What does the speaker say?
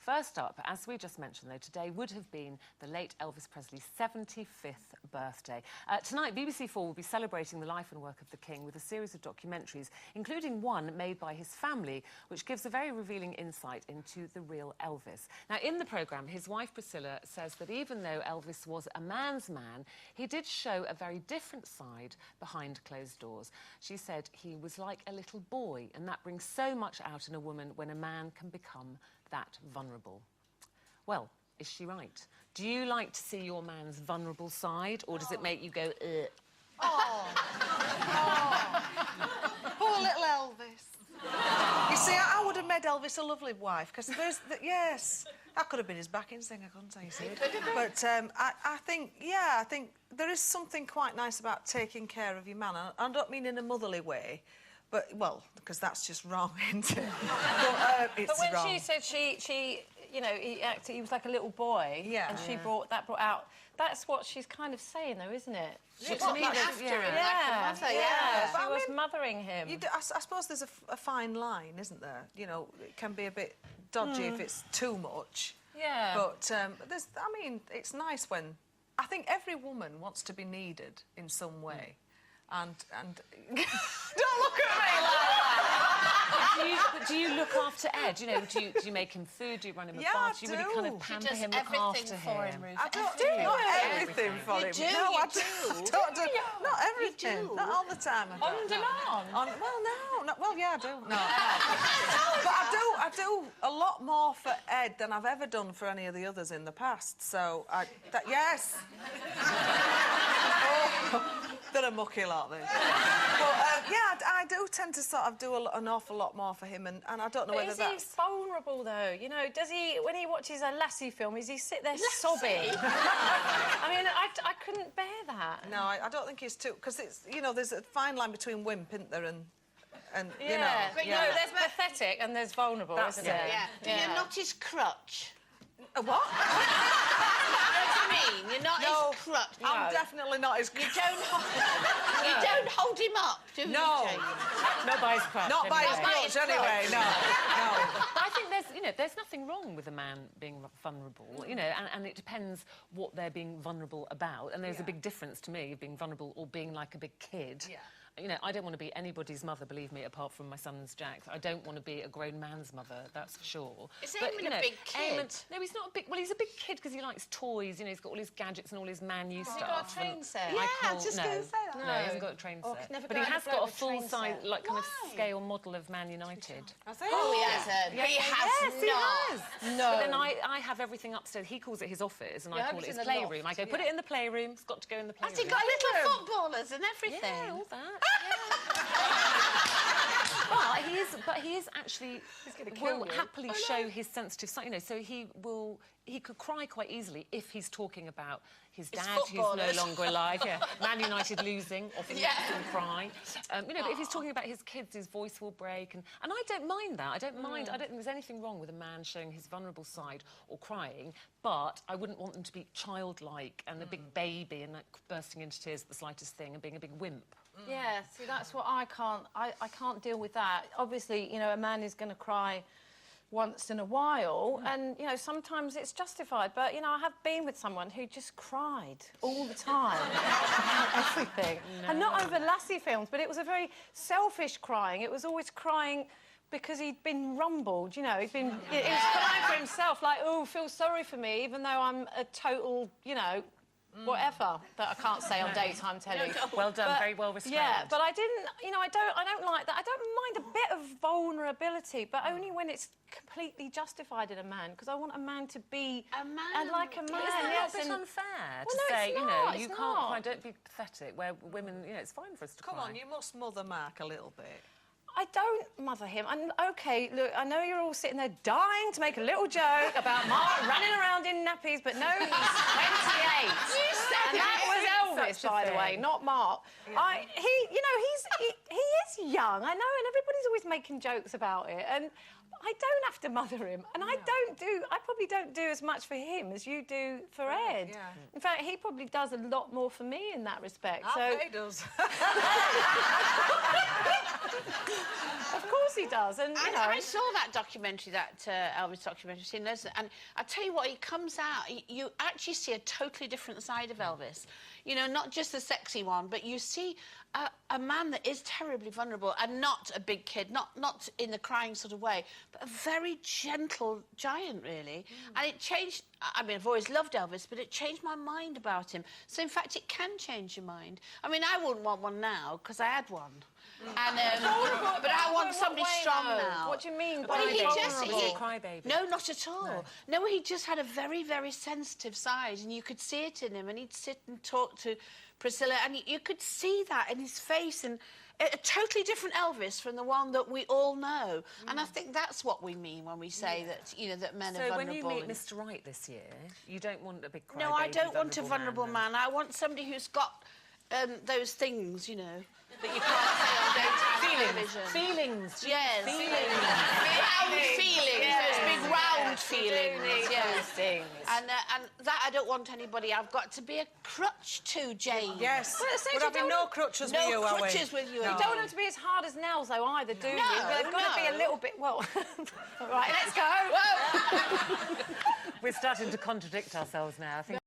First up, as we just mentioned, though, today would have been the late Elvis Presley's 75th birthday. Tonight, BBC4 will be celebrating the life and work of the King with a series of documentaries, including one made by his family, which gives a very revealing insight into the real Elvis. Now, in the programme, his wife Priscilla says that even though Elvis was a man's man, he did show a very different side behind closed doors. She said he was like a little boy, and that brings so much out in a woman when a man can become that vulnerable. Well, is she right? Do you like to see your man's vulnerable side, or does it make you go, ugh? Oh. Poor little Elvis. You see, I would have made Elvis a lovely wife, because there's... yes, that could have been his backing singer, couldn't I, you see? But I think, yeah, I think there is something quite nice about taking care of your man. I don't mean in a motherly way, but, well, because that's just wrong, isn't it? It's but when wrong. she said she, you know, he was like a little boy, yeah, and she brought out... That's what she's kind of saying, though, isn't it? She, to me, after yeah. him, Yeah. like a mother, Yeah. She was mothering him. I suppose there's a fine line, isn't there? You know, it can be a bit dodgy if it's too much. Yeah. But there's... I mean, it's nice when... I think every woman wants to be needed in some way. And don't look at me like that! Do you look after Ed? You know, do you make him food? Do you run him a bath? Do you really kind of pamper him, look after him? Ruth. I don't do not everything for him. No, I don't do not everything. Not all the time. I don't. On demand. Well, no. Well, yeah, I do. No. But I do a lot more for Ed than I've ever done for any of the others in the past. So yes. They're a mucky lot, they. But, yeah, I do tend to sort of do an awful lot more for him, and I don't know whether that's... Is he vulnerable, though? You know, does he... When he watches a Lassie film, does he sit there sobbing? I mean, I couldn't bear that. No, I don't think he's too... Because, it's, you know, there's a fine line between wimp, isn't there, and yeah. You know... But, no, there's pathetic and there's vulnerable, isn't there? Yeah. You're not his crutch. A what? I mean, you're not his crutch. I'm definitely not his crutch. You don't hold him up, do you? No. Not by his crutch. Not by his crutch, anyway, no. I think there's nothing wrong with a man being vulnerable, you know, and it depends what they're being vulnerable about, and there's a big difference to me of being vulnerable or being like a big kid. Yeah. You know, I don't want to be anybody's mother, believe me, apart from my son's Jack. I don't want to be a grown man's mother, that's for sure. Is Eamon a big kid? No, he's not a big... Well, he's a big kid because he likes toys, you know, he's got all his gadgets and all his man-u stuff. Has he got a train set? Yeah, I was just going to say that. No, he hasn't got a train set. But he has got a full-size, like, kind of scale model of Man United. Oh, he hasn't. Yeah, he has he has. No. But then I have everything upstairs. He calls it his office, and I call it his playroom. I go, put it in the playroom. It's got to go in the playroom. Has he got little footballers and everything? Yeah, all that. But he is actually will happily show his sensitive side. You know, so he could cry quite easily if he's talking about his dad, who's no longer alive. Yeah, Man United losing, often makes him cry. You know, but if he's talking about his kids, his voice will break, and I don't mind that. I don't mind. I don't think there's anything wrong with a man showing his vulnerable side or crying, but I wouldn't want them to be childlike and a big baby and like bursting into tears at the slightest thing and being a big wimp. Yeah, see, that's what I can't deal with that. Obviously, you know, a man is going to cry once in a while, and, you know, sometimes it's justified. But, you know, I have been with someone who just cried all the time about everything. No. And not over Lassie films, but it was a very selfish crying. It was always crying because he'd been rumbled, you know, he was crying for himself, like, oh, feel sorry for me, even though I'm a total, you know, whatever that I can't say on daytime telly. Well done, very well restrained. Yeah, but I didn't, you know, I don't like that. I don't mind a bit of vulnerability, but only when it's completely justified in a man, because I want a man to be like a man. Isn't that a bit unfair to say, you know, you can't cry, don't be pathetic, where women, you know, it's fine for us to cry. Come on, you must mother Mark a little bit. I don't mother him. OK, look, I know you're all sitting there dying to make a little joke about Mark running around in nappies, but no, he's 20 And that was Elvis, Such a by the way, thing. not Mark. Yeah. He is young, I know, and everybody's always making jokes about it. And I don't have to mother him, and I probably don't do as much for him as you do for Ed. Yeah. In fact, he probably does a lot more for me in that respect. I So bet he does. of course he does, and you know. I saw that documentary, that Elvis documentary, and I tell you what, he comes out. You actually see a totally different side of Elvis. You know, not just the sexy one, but you see a man that is terribly vulnerable and not a big kid, not in the crying sort of way, but a very gentle giant, really. And it changed. I mean, I've always loved Elvis, but it changed my mind about him. So, in fact, it can change your mind. I mean, I wouldn't want one now because I had one. And, but I want somebody strong now. What do you mean? Well, he just... Crybaby. No, not at all. No, he just had a very, very sensitive side, and you could see it in him, and he'd sit and talk to Priscilla, and you could see that in his face, and a totally different Elvis from the one that we all know. And I think that's what we mean when we say that, you know, that men are vulnerable. So when you meet Mr. Right this year, you don't want a big crybaby, No, I don't want a vulnerable man. man. I want somebody who's got those things, you know, that you can't say on daytime television. Feelings. Yes. Feelings. Round feelings. Yes. Those big round feelings. Those things. And that I don't want anybody. I've got to be a crutch to Jane. Yes. Well, it says We're you having don't no want- crutches No with you, are we? crutches with you. No. You don't want them to be as hard as nails, though, either, do you? No, They've got to be a no. little bit... Well, right, let's go. We're starting to contradict ourselves now. I think